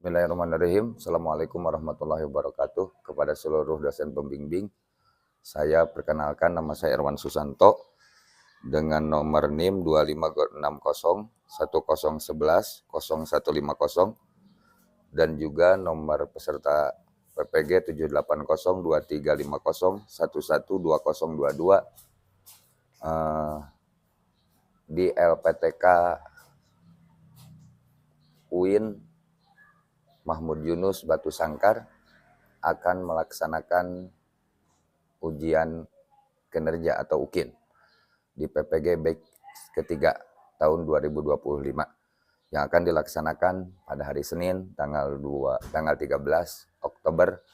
Bismillahirrahmanirrahim. Assalamualaikum warahmatullahi wabarakatuh. Kepada seluruh dosen pembimbing, saya perkenalkan nama saya Erwan Susanto dengan nomor NIM 2560 1011 0150 dan juga nomor peserta PPG 7802350 112022 di LPTK UIN Mahmud Yunus Batu Sangkar akan melaksanakan ujian kinerja atau UKIN di PPG Batch ketiga tahun 2025 yang akan dilaksanakan pada hari Senin tanggal 13 Oktober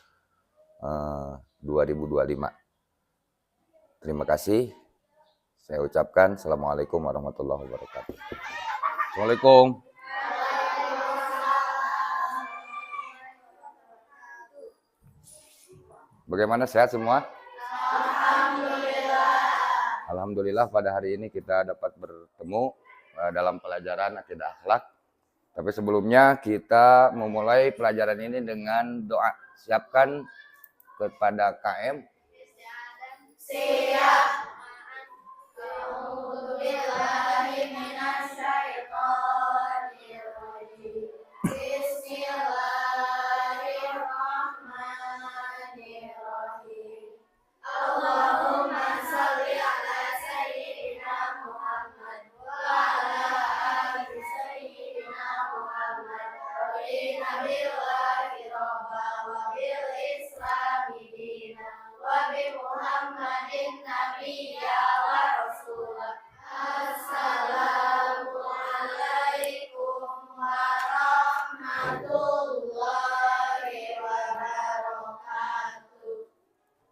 2025. Terima kasih. Saya ucapkan Assalamualaikum warahmatullahi wabarakatuh. Assalamualaikum. Bagaimana, sehat semua? Alhamdulillah. Alhamdulillah pada hari ini kita dapat bertemu dalam pelajaran akidah akhlak. Tapi sebelumnya kita memulai pelajaran ini dengan doa. Siapkan kepada KM. Siap.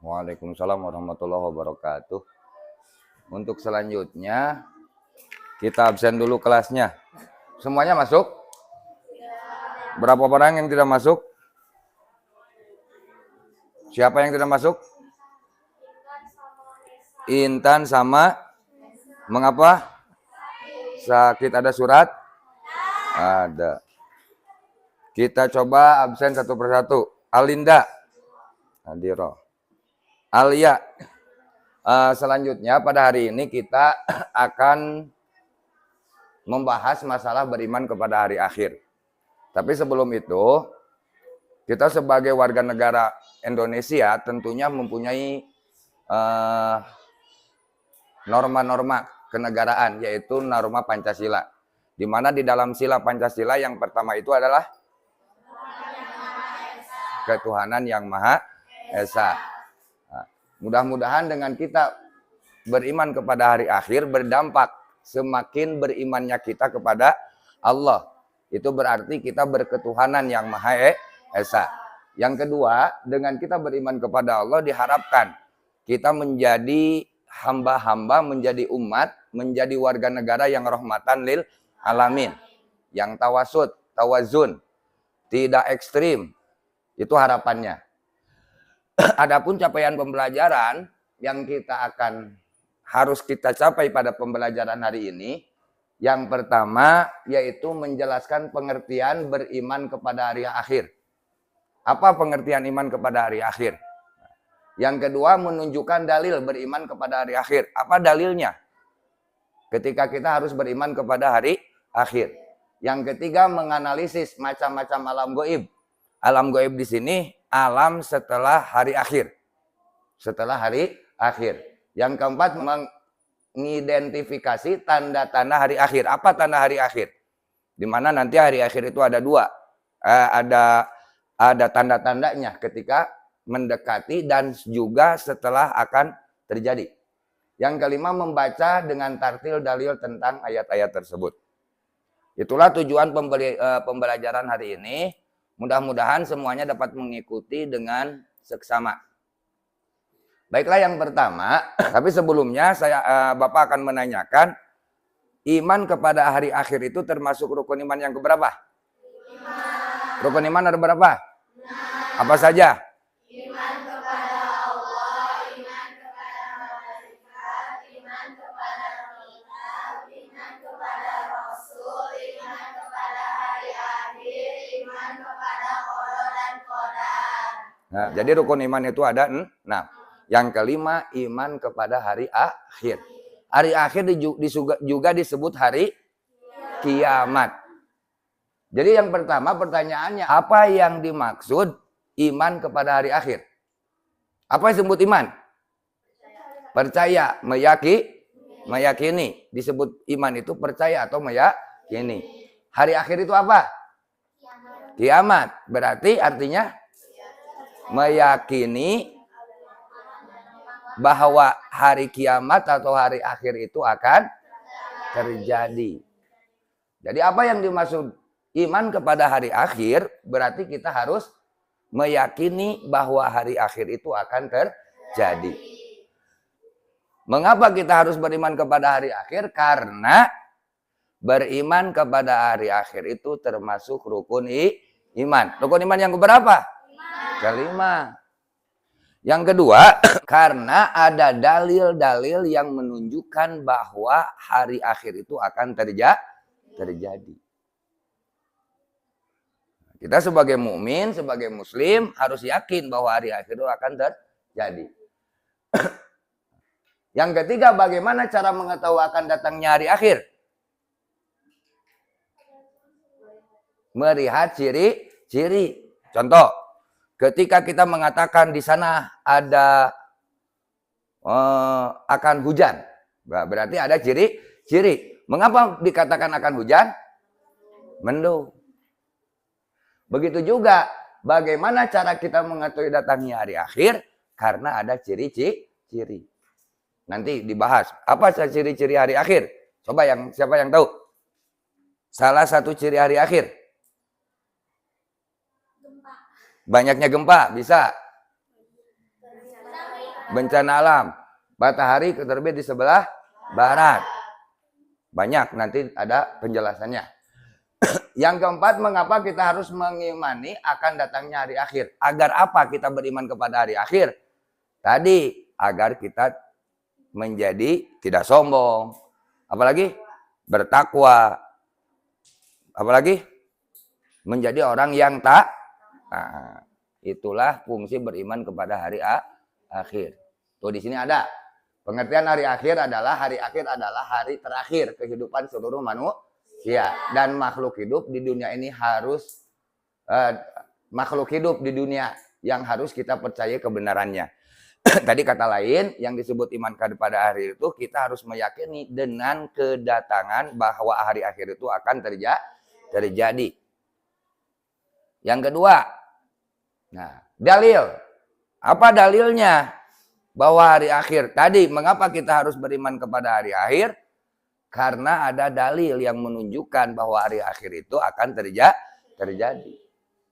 Waalaikumsalam warahmatullahi wabarakatuh. Untuk selanjutnya kita absen dulu kelasnya. Semuanya masuk? Berapa orang yang tidak masuk? Siapa yang tidak masuk? Intan sama mengapa? Sakit. Ada surat? Ada. Kita coba absen satu persatu. Alinda, Adiro, Alia. Selanjutnya pada hari ini kita akan membahas masalah beriman kepada hari akhir. Tapi sebelum itu, kita sebagai warga negara Indonesia tentunya mempunyai norma-norma kenegaraan, yaitu norma Pancasila. Di mana di dalam sila Pancasila yang pertama itu adalah ketuhanan yang Maha Esa. Mudah-mudahan dengan kita beriman kepada hari akhir berdampak semakin berimannya kita kepada Allah. Itu berarti kita berketuhanan yang Maha Esa. Yang kedua, dengan kita beriman kepada Allah diharapkan kita menjadi hamba-hamba, menjadi umat, menjadi warga negara yang rahmatan lil alamin. Yang tawasud, tawazun, tidak ekstrim. Itu harapannya. Adapun capaian pembelajaran yang harus kita capai pada pembelajaran hari ini, yang pertama yaitu menjelaskan pengertian beriman kepada hari akhir. Apa pengertian iman kepada hari akhir? Yang kedua menunjukkan dalil beriman kepada hari akhir. Apa dalilnya? Ketika kita harus beriman kepada hari akhir. Yang ketiga menganalisis macam-macam alam gaib. Alam gaib di sini alam setelah hari akhir. Setelah hari akhir. Yang keempat mengidentifikasi tanda-tanda hari akhir. Apa tanda hari akhir? Di mana nanti hari akhir itu ada dua. Ada tanda-tandanya ketika mendekati dan juga setelah akan terjadi. Yang kelima membaca dengan tartil dalil tentang ayat-ayat tersebut. Itulah tujuan pembelajaran hari ini. Mudah-mudahan semuanya dapat mengikuti dengan seksama. Baiklah, yang pertama, tapi sebelumnya Bapak akan menanyakan, iman kepada hari akhir itu termasuk rukun iman yang keberapa? Rukun iman ada berapa? Apa saja? Iman kepada Allah, iman kepada malaikat, iman kepada kitab, iman kepada Rasul, iman kepada hari akhir, iman kepada Nah, jadi rukun iman itu ada 6. Yang kelima, iman kepada hari akhir. Hari akhir juga disebut hari kiamat. Jadi yang pertama pertanyaannya, apa yang dimaksud iman kepada hari akhir? Apa yang disebut iman? Percaya, meyakini. Disebut iman itu percaya atau meyakini. Hari akhir itu apa? Kiamat. Berarti artinya meyakini bahwa hari kiamat atau hari akhir itu akan terjadi. Jadi apa yang dimaksud iman kepada hari akhir? Berarti kita harus meyakini bahwa hari akhir itu akan terjadi. Mengapa kita harus beriman kepada hari akhir? Karena beriman kepada hari akhir itu termasuk rukun iman. Rukun iman yang keberapa? Kelima. Yang kedua, karena ada dalil-dalil yang menunjukkan bahwa hari akhir itu akan terjadi. Kita sebagai mukmin, sebagai muslim harus yakin bahwa hari akhir itu akan terjadi. Yang ketiga, bagaimana cara mengetahui akan datangnya hari akhir? Melihat ciri-ciri. Contoh, ketika kita mengatakan di sana ada akan hujan, berarti ada ciri-ciri. Mengapa dikatakan akan hujan? Mendung. Begitu juga, bagaimana cara kita mengetahui datangnya hari akhir? Karena ada ciri-ciri. Nanti dibahas. Apa ciri-ciri hari akhir? Coba siapa yang tahu? Salah satu ciri hari akhir. Banyaknya gempa, bisa. Bencana alam. Matahari terbit di sebelah barat. Banyak, nanti ada penjelasannya. Yang keempat, mengapa kita harus mengimani akan datangnya hari akhir? Agar apa kita beriman kepada hari akhir? Tadi, agar kita menjadi tidak sombong. Apalagi? Bertakwa. Apalagi? Menjadi orang yang tak. Nah, itulah fungsi beriman kepada hari akhir. Tuh di sini ada. Pengertian hari akhir adalah hari terakhir kehidupan seluruh manusia dan makhluk hidup di dunia ini harus makhluk hidup di dunia yang harus kita percaya kebenarannya. Tadi kata lain yang disebut iman kepada hari itu kita harus meyakini dengan kedatangan bahwa hari akhir itu akan terjadi. Yang kedua, nah, dalil. Apa dalilnya bahwa hari akhir? Tadi, mengapa kita harus beriman kepada hari akhir? Karena ada dalil yang menunjukkan bahwa hari akhir itu akan terjadi.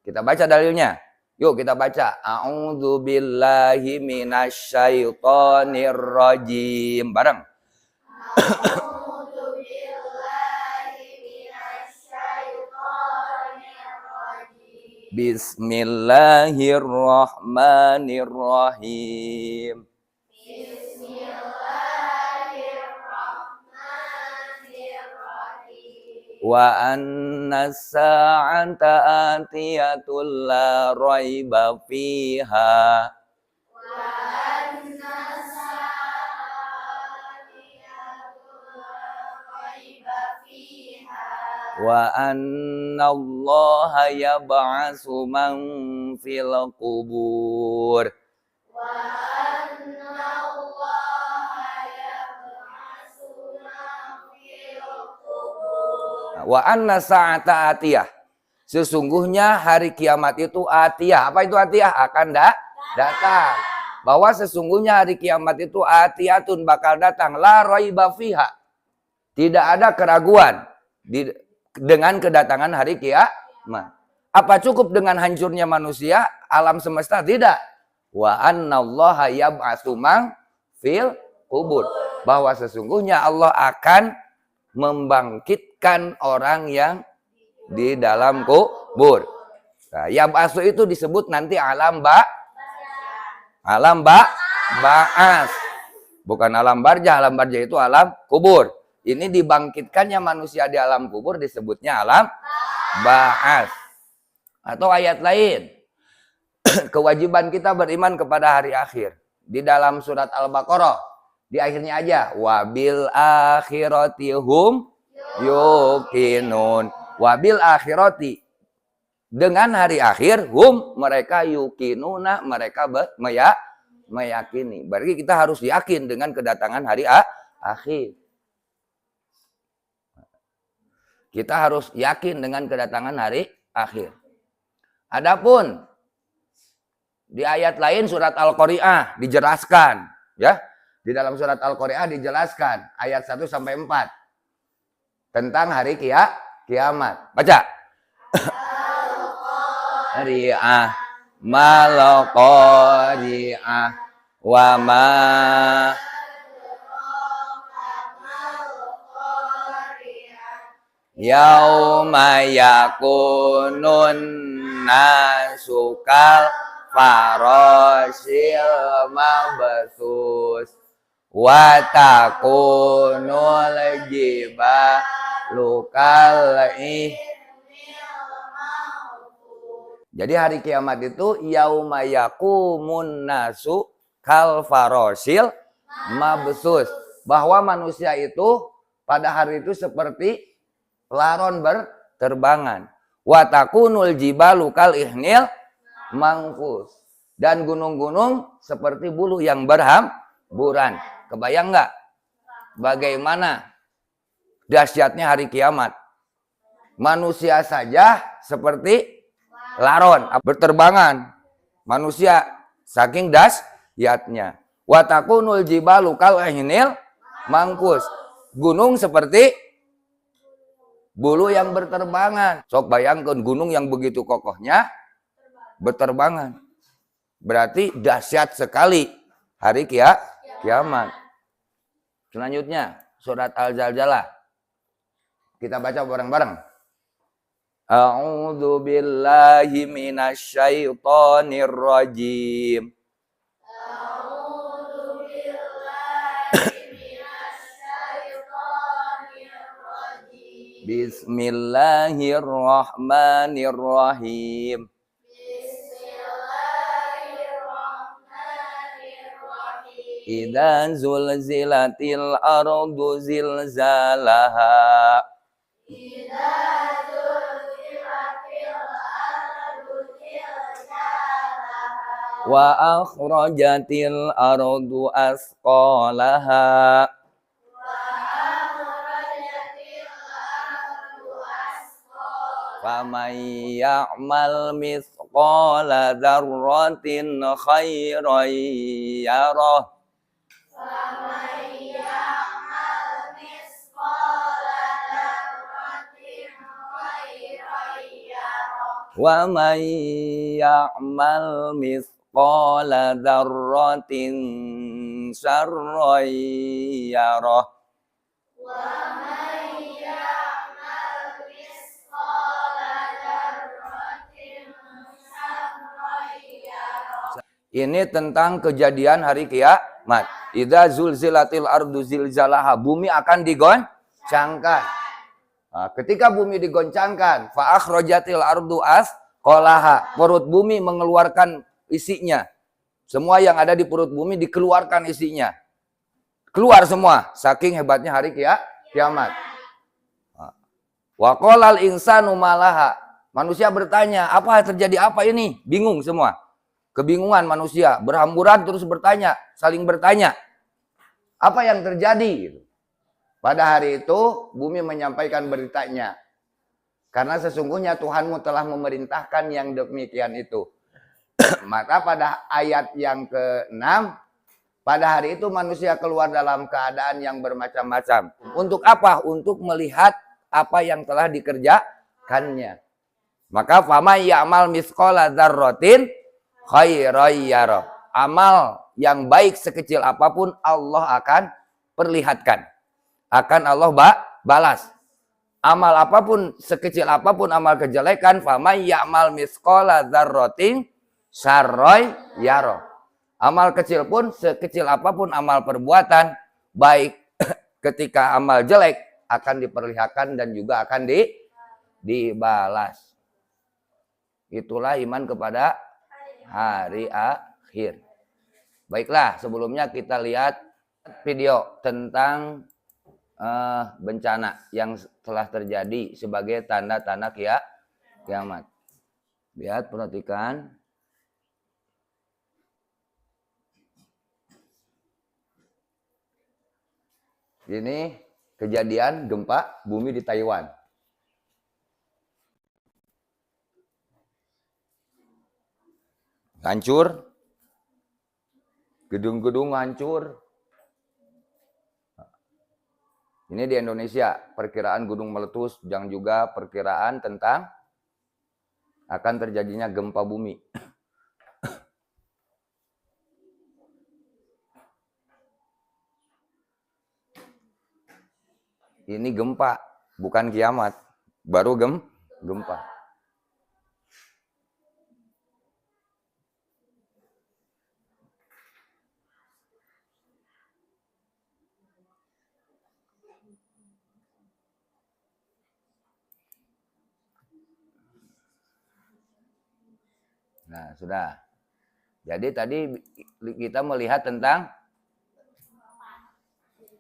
Kita baca dalilnya. Yuk kita baca. A'udzubillahi minasyaitonir rajim. Bareng. Bismillahirrahmanirrahim. Wa anna sa'ata atiyatul la raiba fiha. Wa anna Allaha yab'atsu man fil qubur. Wa anna Allaha yab'atsu man fil qubur. Wa anna sa'ata atiyah. Sesungguhnya hari kiamat itu atiyah. Apa itu atiyah? Akan datang. Bahwa sesungguhnya hari kiamat itu atiyatun bakal datang. La raiba fiha. Tidak ada keraguan dengan kedatangan hari kiamat. Apa cukup dengan hancurnya manusia, alam semesta? Tidak. Wa annallaha yab'atsu man fil qubur. Bahwa sesungguhnya Allah akan membangkitkan orang yang di dalam kubur. Nah, yab'atsu itu disebut nanti alam ba'as. Bukan alam barjah, alam barjah itu alam kubur. Ini dibangkitkannya manusia di alam kubur disebutnya alam ba'as. Atau ayat lain. kewajiban kita beriman kepada hari akhir. Di dalam surat Al-Baqarah, di akhirnya aja, wabil akhirati hum yuqinun. Wabil akhirati, dengan hari akhir, hum, mereka yuqinuna, mereka meyakini. Berarti kita harus yakin dengan kedatangan hari akhir. Kita harus yakin dengan kedatangan hari akhir. Adapun di ayat lain surat Al-Qari'ah dijelaskan, ya. Di dalam surat Al-Qari'ah dijelaskan ayat 1 sampai 4 tentang hari kiamat. Baca. Qari'ah mal qari'ah wa ma yauma yakunun nasukal farasil mabthus wa takunul jibalu kal. Jadi hari kiamat itu yauma yakumun nasu kal farasil mabthus, bahwa manusia itu pada hari itu seperti laron berterbangan. Wa takunul jibalu kal ihnil mangkus, dan gunung-gunung seperti bulu yang berhamburan. Kebayang nggak bagaimana dahsyatnya hari kiamat? Manusia saja seperti laron berterbangan, manusia saking dahsyatnya. Wa takunul jibalu kal ihnil mangkus, gunung seperti bulu yang berterbangan. Sok bayangkan gunung yang begitu kokohnya berterbangan. Berarti dahsyat sekali hari kiamat. Selanjutnya surat Al-Zalzalah. Kita baca bareng-bareng. A'udzu billahi minasyaitonir rajim. Bismillahirrahmanirrahim. Idza zulzilatil ardu zilzalaha. Idza zulzilatil ardu zilzalaha. Wa akhrajatil ardu asqalaha. Faman ya'mal mithqala dzarratin khairan yarah. Faman ya'mal mithqala dzarratin khairan yarah. Wa man ya'mal mithqala dzarratin syarran yarah. Ini tentang kejadian hari kiamat. Idza zulzilatil ardu zilzalaha, bumi akan digoncangkan. Nah, ketika bumi digoncangkan, fa akhrajatil ardu asqalaha, perut bumi mengeluarkan isinya. Semua yang ada di perut bumi dikeluarkan isinya. Keluar semua, saking hebatnya hari kiamat. Wa qalal insanu malaha, manusia bertanya, apa terjadi apa ini? Bingung semua. Kebingungan manusia, berhamburan terus bertanya, saling bertanya. Apa yang terjadi? Pada hari itu, bumi menyampaikan beritanya. Karena sesungguhnya Tuhanmu telah memerintahkan yang demikian itu. Maka pada ayat yang ke-6, pada hari itu manusia keluar dalam keadaan yang bermacam-macam. Untuk apa? Untuk melihat apa yang telah dikerjakannya. Maka faman ya'mal mithqala dzarratin khairan yarah. Amal yang baik sekecil apapun Allah akan perlihatkan. Akan Allah balas. Amal apapun, sekecil apapun amal kejelekan, faman ya'mal mithqala dzarratin syarran yarah. Amal kecil pun, sekecil apapun amal perbuatan, baik ketika amal jelek akan diperlihatkan dan juga akan dibalas. Itulah iman kepada hari akhir. Baiklah, sebelumnya kita lihat video tentang bencana yang telah terjadi sebagai tanda-tanda kiamat. Lihat, perhatikan. Ini kejadian gempa bumi di Taiwan. Hancur. Gedung-gedung hancur. Ini di Indonesia, perkiraan gunung meletus dan juga perkiraan tentang akan terjadinya gempa bumi. Ini gempa, bukan kiamat. Baru gempa. Nah, sudah. Jadi tadi kita melihat tentang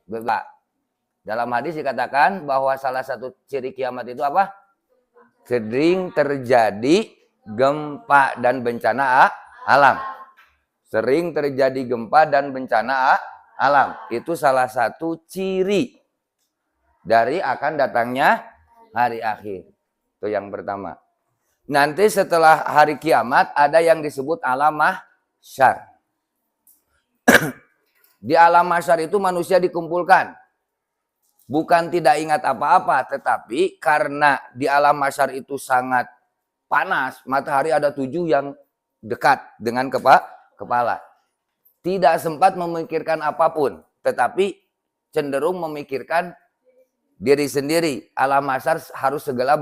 gempa. Dalam hadis dikatakan bahwa salah satu ciri kiamat itu apa? Sering terjadi gempa dan bencana alam. Sering terjadi gempa dan bencana alam. Itu salah satu ciri dari akan datangnya hari akhir. Itu yang pertama. Nanti setelah hari kiamat ada yang disebut alam mahsyar. Di alam mahsyar itu manusia dikumpulkan. Bukan tidak ingat apa-apa, tetapi karena di alam mahsyar itu sangat panas, matahari ada 7 yang dekat dengan kepala. Tidak sempat memikirkan apapun, tetapi cenderung memikirkan diri sendiri. Alam mahsyar harus segera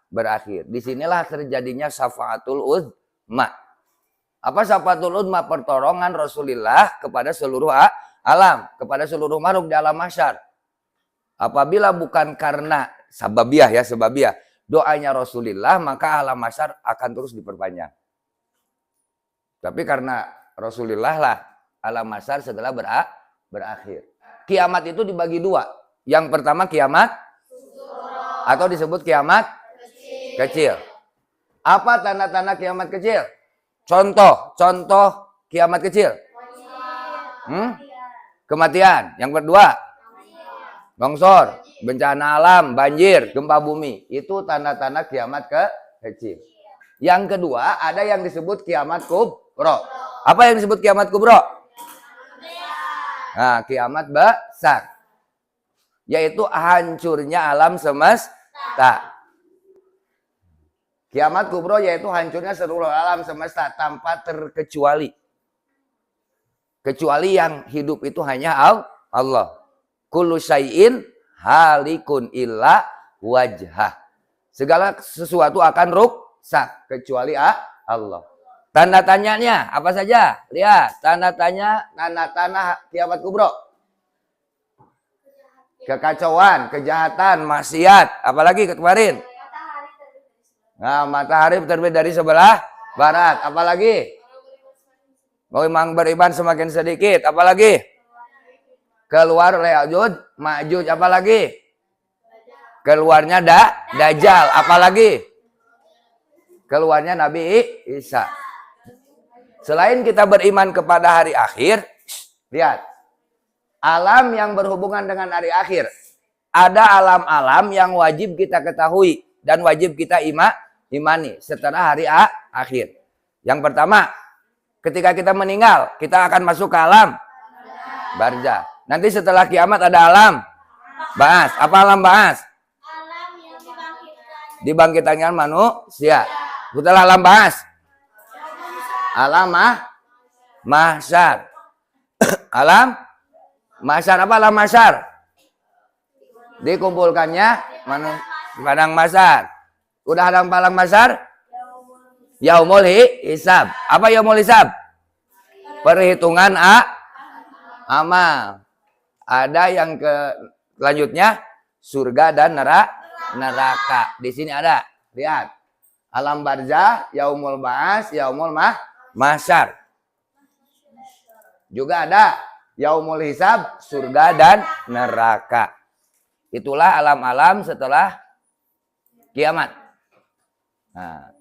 berakhir. Disinilah terjadinya syafaatul uzma. Apa syafaatul uzma? Pertolongan Rasulullah kepada seluruh alam, kepada seluruh makhluk di alam mahsyar. Apabila bukan karena sababiah, doanya Rasulullah, maka alam mahsyar akan terus diperpanjang. Tapi karena Rasulullah lah, alam mahsyar segera berakhir. Kiamat itu dibagi 2. Yang pertama kiamat atau disebut kiamat kecil. Apa tanda-tanda kiamat kecil? Contoh kiamat kecil. Kematian. Yang kedua, longsor, bencana alam, banjir, gempa bumi. Itu tanda-tanda kiamat kecil. Yang kedua, ada yang disebut kiamat kubro. Apa yang disebut kiamat kubro? Nah, kiamat besar. Yaitu hancurnya alam semesta. Kiamat kubro yaitu hancurnya seluruh alam semesta tanpa terkecuali. Kecuali yang hidup itu hanya Allah. Kullu syai'in halikun illa wajhah. Segala sesuatu akan rusak kecuali Allah. Tanda tanyanya apa saja? Lihat, tanda tanda kiamat kubro. Kekacauan, kejahatan, maksiat, apalagi kemarin? Nah, matahari terbit dari sebelah barat. Apalagi? Memang beriman semakin sedikit. Apalagi? Keluar Ya'juj, Ma'juj. Apalagi? Keluarnya Dajjal. Apalagi? Keluarnya Nabi Isa. Selain kita beriman kepada hari akhir, lihat. Alam yang berhubungan dengan hari akhir. Ada alam-alam yang wajib kita ketahui dan wajib kita imani setelah hari akhir. Yang pertama, ketika kita meninggal, kita akan masuk ke alam barzah. Nanti setelah kiamat ada alam ba'ats. Apa alam ba'ats? Alam yang Dibangkitkan manusia. Setelah alam ba'ats, alam mahsyar. Alam mahsyar apa alam mahsyar? Dikumpulkannya padang mahsyar. Udah ada padang mahsyar? Yaumul hisab. Apa yaumul hisab? Perhitungan amal. Ada yang selanjutnya surga dan neraka. Di sini ada. Lihat. Alam barzah, yaumul ba'ats, yaumul mahsyar. Juga ada yaumul hisab, surga dan neraka. Itulah alam-alam setelah kiamat. Nah,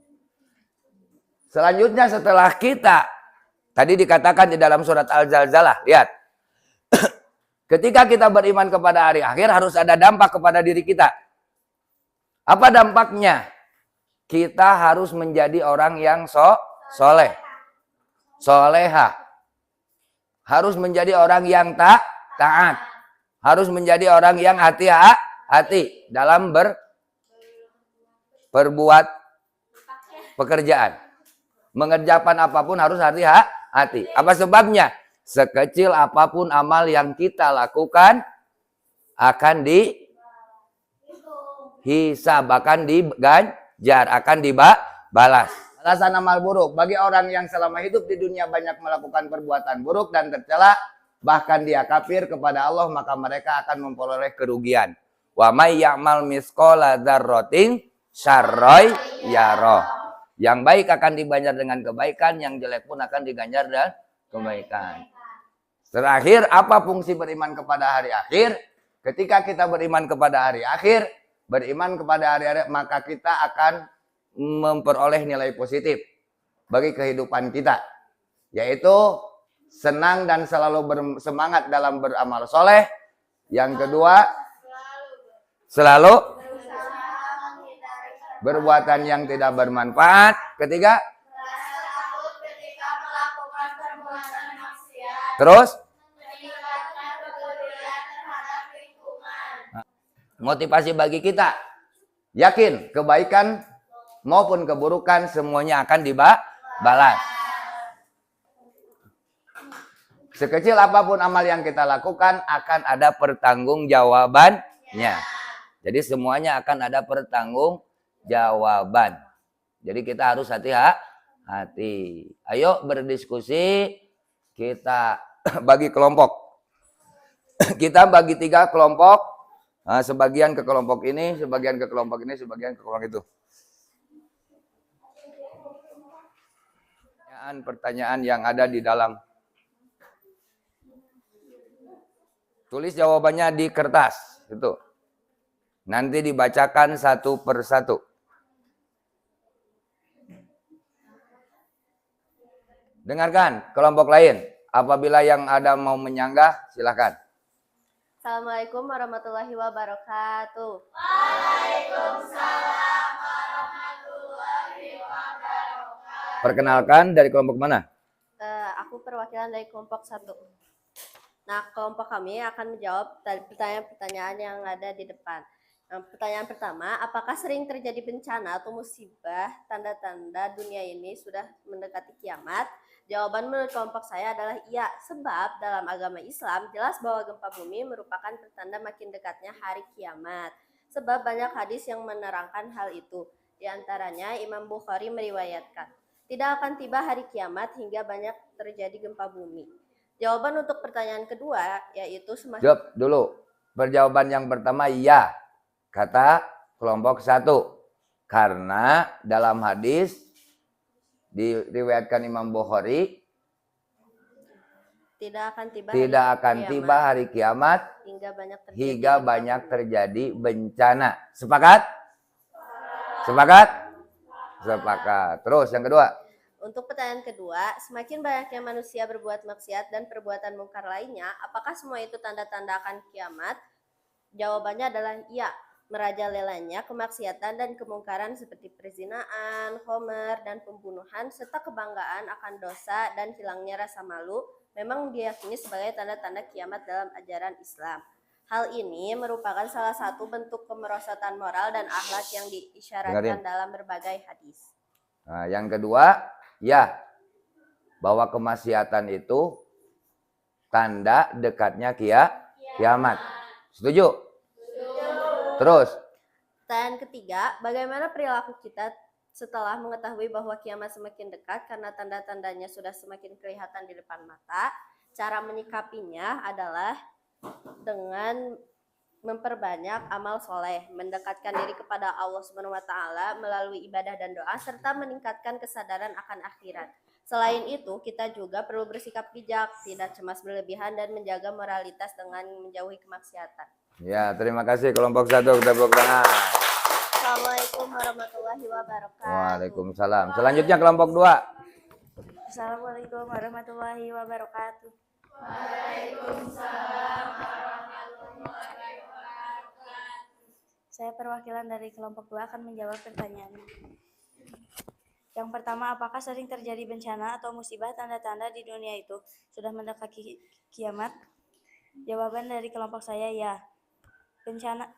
selanjutnya setelah kita, tadi dikatakan di dalam surat Al-Zalzalah, lihat. Ketika kita beriman kepada hari akhir harus ada dampak kepada diri kita. Apa dampaknya? Kita harus menjadi orang yang soleh. Soleha. Harus menjadi orang yang taat. Harus menjadi orang yang hati-hati dalam berbuat pekerjaan. Mengerjakan apapun harus hati-hati. Apa sebabnya? Sekecil apapun amal yang kita lakukan akan dihisab, akan diganjar, akan dibalas. Alasan amal buruk bagi orang yang selama hidup di dunia banyak melakukan perbuatan buruk dan tercela, bahkan dia kafir kepada Allah, maka mereka akan memperoleh kerugian. Wa may ya'mal misqala dzarratin syarrai yarah. Yang baik akan diganjar dengan kebaikan, yang jelek pun akan diganjar dengan kebaikan. Terakhir, apa fungsi beriman kepada hari akhir? Ketika kita beriman kepada hari akhir, beriman kepada hari akhir, maka kita akan memperoleh nilai positif bagi kehidupan kita, yaitu senang dan selalu bersemangat dalam beramal soleh. Yang kedua, selalu perbuatan yang tidak bermanfaat. Ketiga, terus motivasi bagi kita, yakin kebaikan maupun keburukan semuanya akan dibalas. Sekecil apapun amal yang kita lakukan akan ada pertanggungjawabannya. Jadi semuanya akan ada pertanggungjawaban. Jadi kita harus hati-hati. Ayo berdiskusi, kita bagi kelompok. Kita bagi 3 kelompok. Nah, sebagian ke kelompok ini, sebagian ke kelompok ini, sebagian ke kelompok itu. Pertanyaan yang ada di dalam. Tulis jawabannya di kertas. Itu. Nanti dibacakan satu persatu. Dengarkan kelompok lain. Apabila yang ada mau menyanggah, silakan. Assalamualaikum warahmatullahi wabarakatuh. Waalaikumsalam warahmatullahi wabarakatuh. Perkenalkan, dari kelompok mana? Aku perwakilan dari kelompok 1. Nah, kelompok kami akan menjawab pertanyaan-pertanyaan yang ada di depan. Nah, pertanyaan pertama, apakah sering terjadi bencana atau musibah tanda-tanda dunia ini sudah mendekati kiamat? Jawaban menurut kelompok saya adalah iya, sebab dalam agama Islam jelas bahwa gempa bumi merupakan pertanda makin dekatnya hari kiamat. Sebab banyak hadis yang menerangkan hal itu. Di antaranya Imam Bukhari meriwayatkan, tidak akan tiba hari kiamat hingga banyak terjadi gempa bumi. Jawaban untuk pertanyaan kedua yaitu semakin... Jawab dulu. Perjawaban yang pertama iya, kata kelompok 1. Karena dalam hadis diriwayatkan Imam Bukhari, tidak akan tiba hari kiamat hingga banyak terjadi bencana. Sepakat? Sepakat? Sepakat. Terus yang kedua. Untuk pertanyaan kedua, semakin banyaknya manusia berbuat maksiat dan perbuatan mungkar lainnya, apakah semua itu tanda-tanda akan kiamat? Jawabannya adalah iya. Merajalelanya kemaksiatan dan kemungkaran seperti perzinaan, homer, dan pembunuhan, serta kebanggaan akan dosa dan hilangnya rasa malu, memang diyakini sebagai tanda-tanda kiamat dalam ajaran Islam. Hal ini merupakan salah satu bentuk kemerosotan moral dan akhlak yang diisyaratkan dalam berbagai hadis. Nah, yang kedua, ya, bahwa kemaksiatan itu tanda dekatnya kiamat. Setuju? Terus. Dan ketiga, bagaimana perilaku kita setelah mengetahui bahwa kiamat semakin dekat karena tanda-tandanya sudah semakin kelihatan di depan mata? Cara menyikapinya adalah dengan memperbanyak amal soleh, mendekatkan diri kepada Allah Subhanahu wa Ta'ala melalui ibadah dan doa, serta meningkatkan kesadaran akan akhirat. Selain itu, kita juga perlu bersikap bijak, tidak cemas berlebihan, dan menjaga moralitas dengan menjauhi kemaksiatan. Ya, terima kasih kelompok 1. Kita tepuk tangan. Assalamualaikum warahmatullahi wabarakatuh. Waalaikumsalam. Selanjutnya kelompok 2. Assalamualaikum warahmatullahi wabarakatuh. Saya perwakilan dari kelompok 2 akan menjawab pertanyaannya. Yang pertama, apakah sering terjadi bencana atau musibah tanda-tanda di dunia itu sudah mendekati kiamat? Jawaban dari kelompok saya ya. Bencana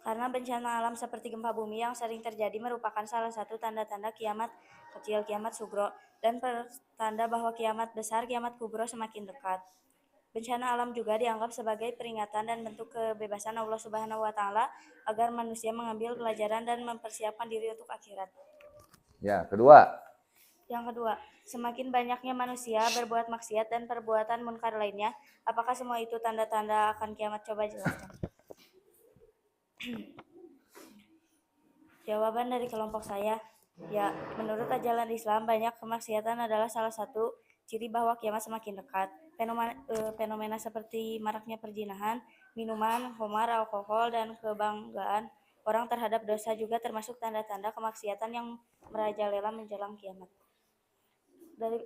karena bencana alam seperti gempa bumi yang sering terjadi merupakan salah satu tanda-tanda kiamat kecil, kiamat sugro, dan pertanda bahwa kiamat besar, kiamat kubro semakin dekat. Bencana alam juga dianggap sebagai peringatan dan bentuk kebebasan Allah Subhanahu wa Ta'ala agar manusia mengambil pelajaran dan mempersiapkan diri untuk akhirat. Ya, kedua. Yang kedua, semakin banyaknya manusia berbuat maksiat dan perbuatan munkar lainnya, apakah semua itu tanda-tanda akan kiamat? Coba jelaskan. Jawaban dari kelompok saya, ya, menurut ajaran Islam, banyak kemaksiatan adalah salah satu ciri bahwa kiamat semakin dekat. Fenomena seperti maraknya perzinahan, minuman, khamar, alkohol, dan kebanggaan orang terhadap dosa juga termasuk tanda-tanda kemaksiatan yang merajalela menjelang kiamat. Dari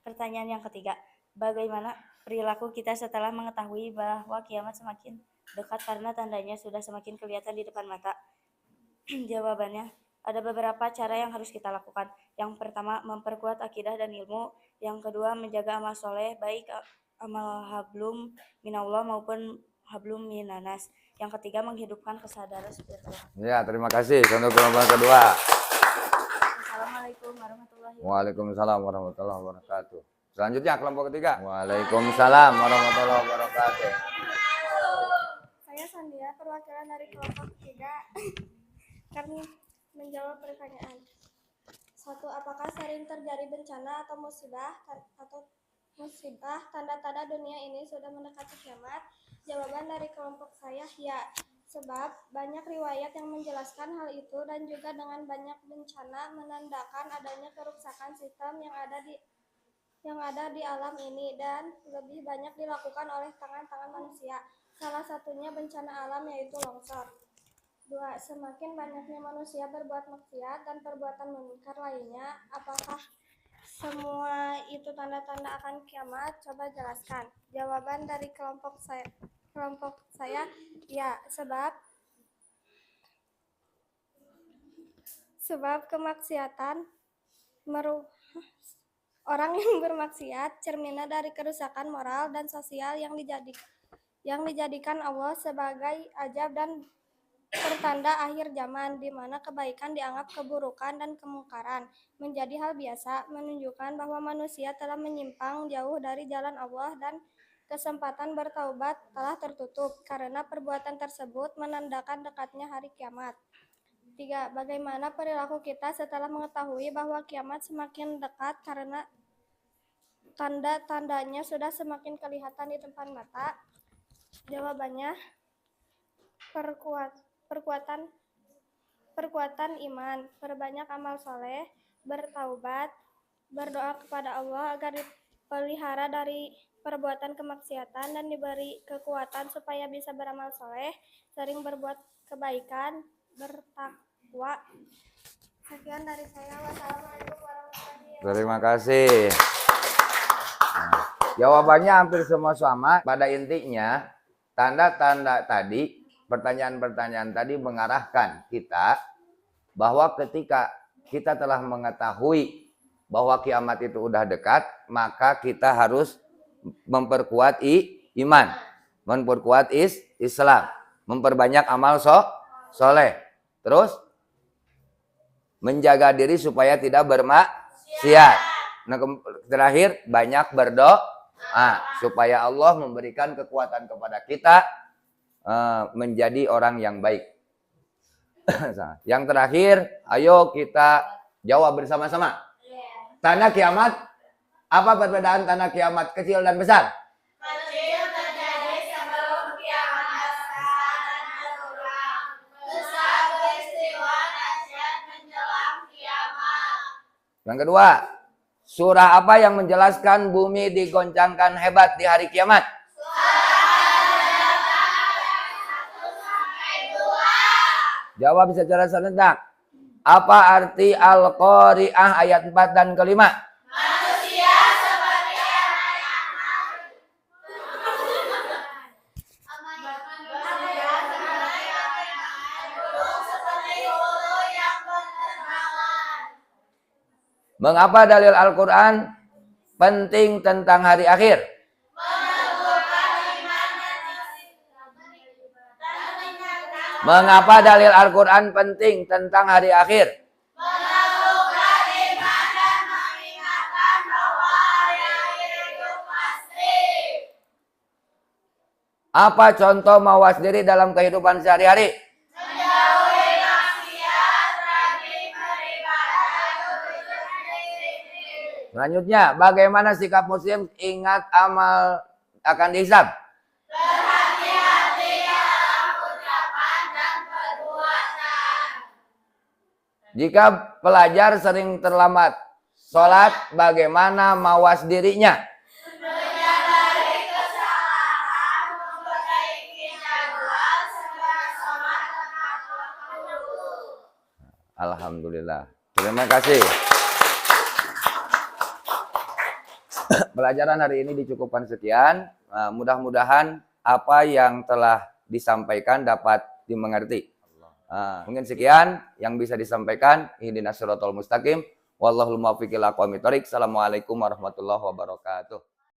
pertanyaan yang ketiga, bagaimana perilaku kita setelah mengetahui bahwa kiamat semakin dekat karena tandanya sudah semakin kelihatan di depan mata? Jawabannya, ada beberapa cara yang harus kita lakukan. Yang pertama, memperkuat akidah dan ilmu. Yang kedua, menjaga amal soleh, baik amal hablum minallah maupun hablum minanas. Yang ketiga, menghidupkan kesadaran spiritual. Ya, terima kasih untuk kelompok kedua. Assalamualaikum warahmatullahi wabarakatuh. Waalaikumsalam warahmatullahi wabarakatuh. Selanjutnya kelompok ketiga. Waalaikumsalam warahmatullahi wabarakatuh. Saya Sandia, perwakilan dari kelompok 3. Kami menjawab pertanyaan. 1. Apakah sering terjadi bencana atau musibah tanda-tanda dunia ini sudah mendekati kiamat? Jawaban dari kelompok saya ya. Sebab banyak riwayat yang menjelaskan hal itu dan juga dengan banyak bencana menandakan adanya kerusakan sistem yang ada di alam ini dan lebih banyak dilakukan oleh tangan-tangan manusia. Salah satunya bencana alam yaitu longsor. 2. Semakin banyaknya manusia berbuat maksiat dan perbuatan munkar lainnya, apakah semua itu tanda-tanda akan kiamat? Coba jelaskan. Jawaban dari kelompok saya ya, sebab kemaksiatan orang yang bermaksiat cerminan dari kerusakan moral dan sosial yang dijadikan Allah sebagai ajab dan pertanda akhir zaman, di mana kebaikan dianggap keburukan dan kemungkaran menjadi hal biasa, menunjukkan bahwa manusia telah menyimpang jauh dari jalan Allah dan kesempatan bertaubat telah tertutup. Karena perbuatan tersebut menandakan dekatnya hari kiamat. 3. Bagaimana perilaku kita setelah mengetahui bahwa kiamat semakin dekat karena tanda-tandanya sudah semakin kelihatan di depan mata? Jawabannya, perkuatan iman, perbanyak amal soleh, bertaubat, berdoa kepada Allah agar dipelihara dari perbuatan kemaksiatan dan diberi kekuatan supaya bisa beramal soleh, sering berbuat kebaikan, bertakwa. Sekian dari saya. Wassalamualaikum warahmatullahi wabarakatuh. Terima kasih. Jawabannya hampir semua sama. Pada intinya, tanda-tanda tadi, pertanyaan-pertanyaan tadi mengarahkan kita bahwa ketika kita telah mengetahui bahwa kiamat itu udah dekat, maka kita harus memperkuat iman, memperkuat Islam, memperbanyak amal soleh, terus menjaga diri supaya tidak bermaksiat. Nah, terakhir banyak berdoa supaya Allah memberikan kekuatan kepada kita menjadi orang yang baik. Yang terakhir, ayo kita jawab bersama-sama. Tanda kiamat, apa perbedaan tanda kiamat kecil dan besar? Kecil terjadi sebelum kiamat besar dan berkurang. Besar peristiwa dahsyat menjelang kiamat. Yang kedua, surah apa yang menjelaskan bumi digoncangkan hebat di hari kiamat? Jawab secara serentak. Apa arti Al-Qari'ah ayat 4 dan kelima? Mengapa dalil Al-Quran penting tentang hari akhir? Mengapa dalil Al-Quran penting tentang hari akhir? Apa contoh mawas diri dalam kehidupan sehari-hari? Selanjutnya, bagaimana sikap muslim ingat amal akan dihisab? Berhati-hati dalam ucapan dan perbuatan. Jika pelajar sering terlambat sholat, bagaimana mawas dirinya? Menyadari kesalahan, memperbaiki jadwal, segera sholat tepat waktu. Alhamdulillah. Terima kasih. Pelajaran hari ini dicukupkan sekian. Mudah-mudahan apa yang telah disampaikan dapat dimengerti. Mungkin sekian yang bisa disampaikan. Ihdinas siratal mustaqim. Wallahul muwaffiq ila aqwamit thoriq. Assalamualaikum warahmatullahi wabarakatuh.